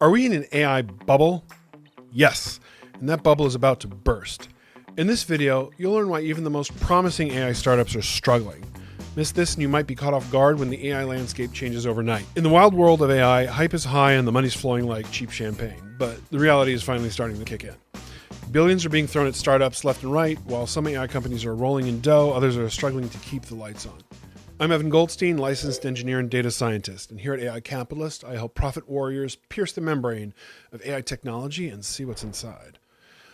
Are we in an AI bubble? Yes, and that bubble is about to burst. In this video, you'll learn why even the most promising AI startups are struggling. Miss this and you might be caught off guard when the AI landscape changes overnight. In the wild world of AI, hype is high and the money's flowing like cheap champagne, but the reality is finally starting to kick in. Billions are being thrown at startups left and right, while some AI companies are rolling in dough, others are struggling to keep the lights on. I'm Evan Goldstein, licensed engineer and data scientist, and here at AI Capitalist, I help profit warriors pierce the membrane of AI technology and see what's inside.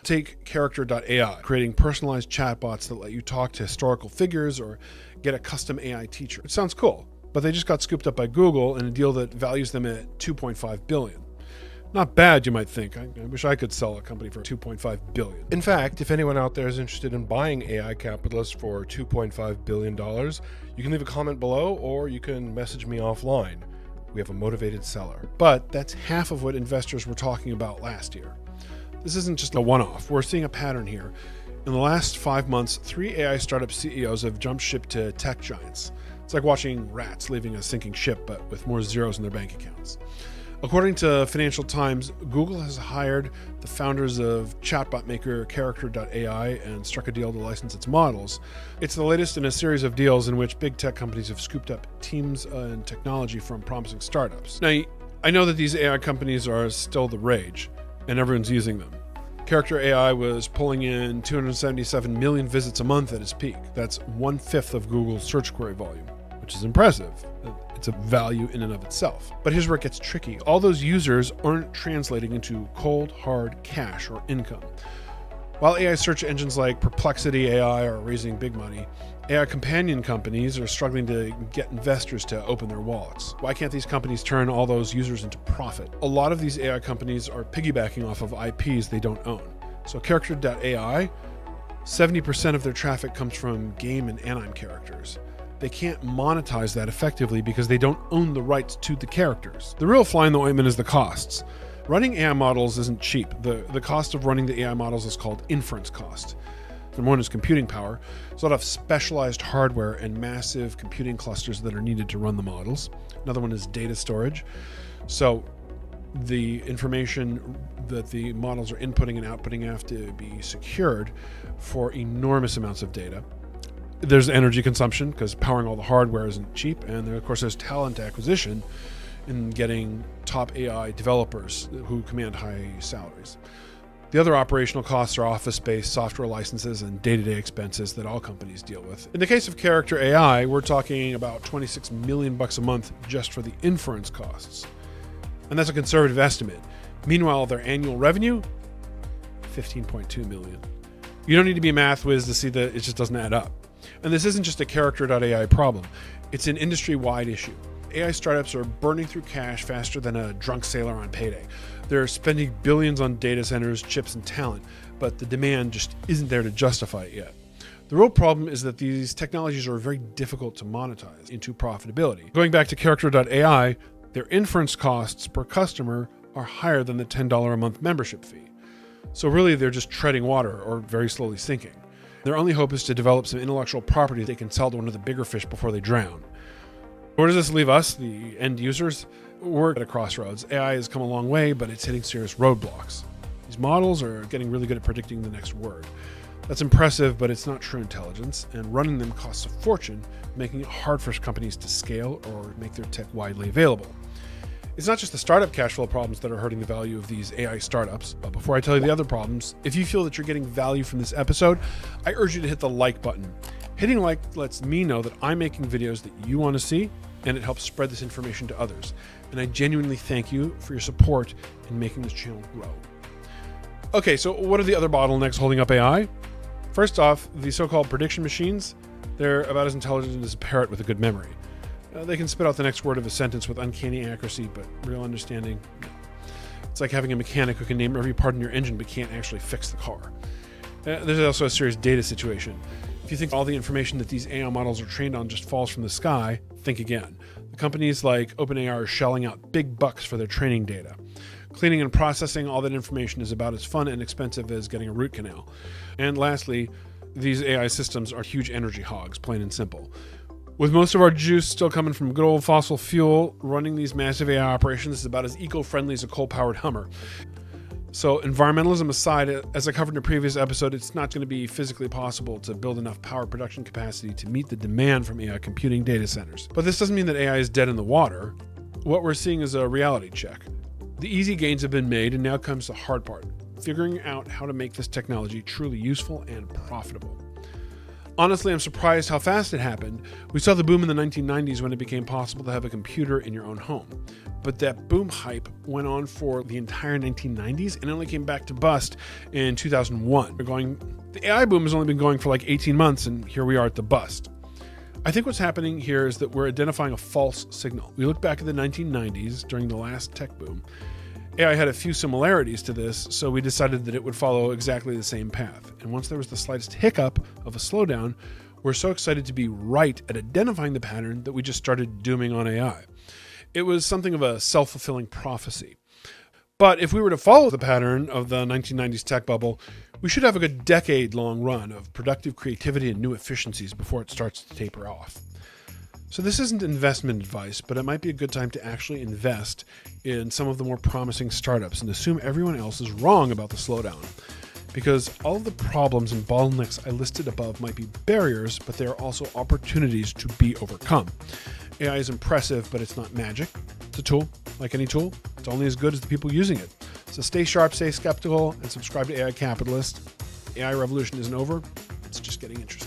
Take character.ai, creating personalized chatbots that let you talk to historical figures or get a custom AI teacher. It sounds cool, but they just got scooped up by Google in a deal that values them at $2.5 billion. Not bad, you might think. I wish I could sell a company for $2.5 billion. In fact, if anyone out there is interested in buying AI Capitalist for $2.5 billion, you can leave a comment below or you can message me offline. We have a motivated seller. But that's half of what investors were talking about last year. This isn't just a one-off. We're seeing a pattern here. In the last 5 months, 3 AI startup CEOs have jumped ship to tech giants. It's like watching rats leaving a sinking ship, but with more zeros in their bank accounts. According to Financial Times, Google has hired the founders of chatbot maker character.ai and struck a deal to license its models. It's the latest in a series of deals in which big tech companies have scooped up teams and technology from promising startups. Now, I know that these AI companies are still the rage, and everyone's using them. Character AI was pulling in 277 million visits a month at its peak. That's 1/5 of Google's search query volume, which is impressive. It's a value in and of itself. But here's where it gets tricky. All those users aren't translating into cold, hard cash or income. While AI search engines like Perplexity AI are raising big money, AI companion companies are struggling to get investors to open their wallets. Why can't these companies turn all those users into profit? A lot of these AI companies are piggybacking off of IPs they don't own. So character.ai, 70% of their traffic comes from game and anime characters. They can't monetize that effectively because they don't own the rights to the characters. The real fly in the ointment is the costs. Running AI models isn't cheap. The cost of running the AI models is called inference cost. Number one is computing power. There's a lot of specialized hardware and massive computing clusters that are needed to run the models. Another one is data storage. So the information that the models are inputting and outputting have to be secured for enormous amounts of data. There's energy consumption because powering all the hardware isn't cheap. And of course, there's talent acquisition in getting top AI developers who command high salaries. The other operational costs are office space, software licenses, and day-to-day expenses that all companies deal with. In the case of Character AI, we're talking about $26 million a month just for the inference costs. And that's a conservative estimate. Meanwhile, their annual revenue, $15.2 million. You don't need to be a math whiz to see that it just doesn't add up. And this isn't just a character.ai problem. It's an industry-wide issue. AI startups are burning through cash faster than a drunk sailor on payday. They're spending billions on data centers, chips, and talent, but the demand just isn't there to justify it yet. The real problem is that these technologies are very difficult to monetize into profitability. Going back to character.ai, their inference costs per customer are higher than the $10 a month membership fee. So really, they're just treading water or very slowly sinking. Their only hope is to develop some intellectual property they can sell to one of the bigger fish before they drown. Where does this leave us, the end users? We're at a crossroads. AI has come a long way, but it's hitting serious roadblocks. These models are getting really good at predicting the next word. That's impressive, but it's not true intelligence, and running them costs a fortune, making it hard for companies to scale or make their tech widely available. It's not just the startup cash flow problems that are hurting the value of these AI startups, but before I tell you the other problems, if you feel that you're getting value from this episode, I urge you to hit the like button. Hitting like lets me know that I'm making videos that you want to see, and it helps spread this information to others. And I genuinely thank you for your support in making this channel grow. Okay, so what are the other bottlenecks holding up AI? First off, the so-called prediction machines, they're about as intelligent as a parrot with a good memory. They can spit out the next word of a sentence with uncanny accuracy, but real understanding, no. It's like having a mechanic who can name every part in your engine but can't actually fix the car. There's also a serious data situation. If you think all the information that these AI models are trained on just falls from the sky, think again. The companies like OpenAI are shelling out big bucks for their training data. Cleaning and processing all that information is about as fun and expensive as getting a root canal. And lastly, these AI systems are huge energy hogs, plain and simple. With most of our juice still coming from good old fossil fuel, running these massive AI operations is about as eco-friendly as a coal-powered Hummer. So environmentalism aside, as I covered in a previous episode, it's not going to be physically possible to build enough power production capacity to meet the demand from AI computing data centers. But this doesn't mean that AI is dead in the water. What we're seeing is a reality check. The easy gains have been made, and now comes the hard part, figuring out how to make this technology truly useful and profitable. Honestly, I'm surprised how fast it happened. We saw the boom in the 1990s when it became possible to have a computer in your own home. But that boom hype went on for the entire 1990s and only came back to bust in 2001. The AI boom has only been going for like 18 months, and here we are at the bust. I think what's happening here is that we're identifying a false signal. We look back at the 1990s during the last tech boom. AI had a few similarities to this, so we decided that it would follow exactly the same path. And once there was the slightest hiccup of a slowdown, we're so excited to be right at identifying the pattern that we just started dooming on AI. It was something of a self-fulfilling prophecy. But if we were to follow the pattern of the 1990s tech bubble, we should have a good decade-long run of productive creativity and new efficiencies before it starts to taper off. So this isn't investment advice, but it might be a good time to actually invest in some of the more promising startups and assume everyone else is wrong about the slowdown. Because all of the problems and bottlenecks I listed above might be barriers, but they are also opportunities to be overcome. AI is impressive, but it's not magic. It's a tool. Like any tool, it's only as good as the people using it. So stay sharp, stay skeptical, and subscribe to AI Capitalist. AI revolution isn't over. It's just getting interesting.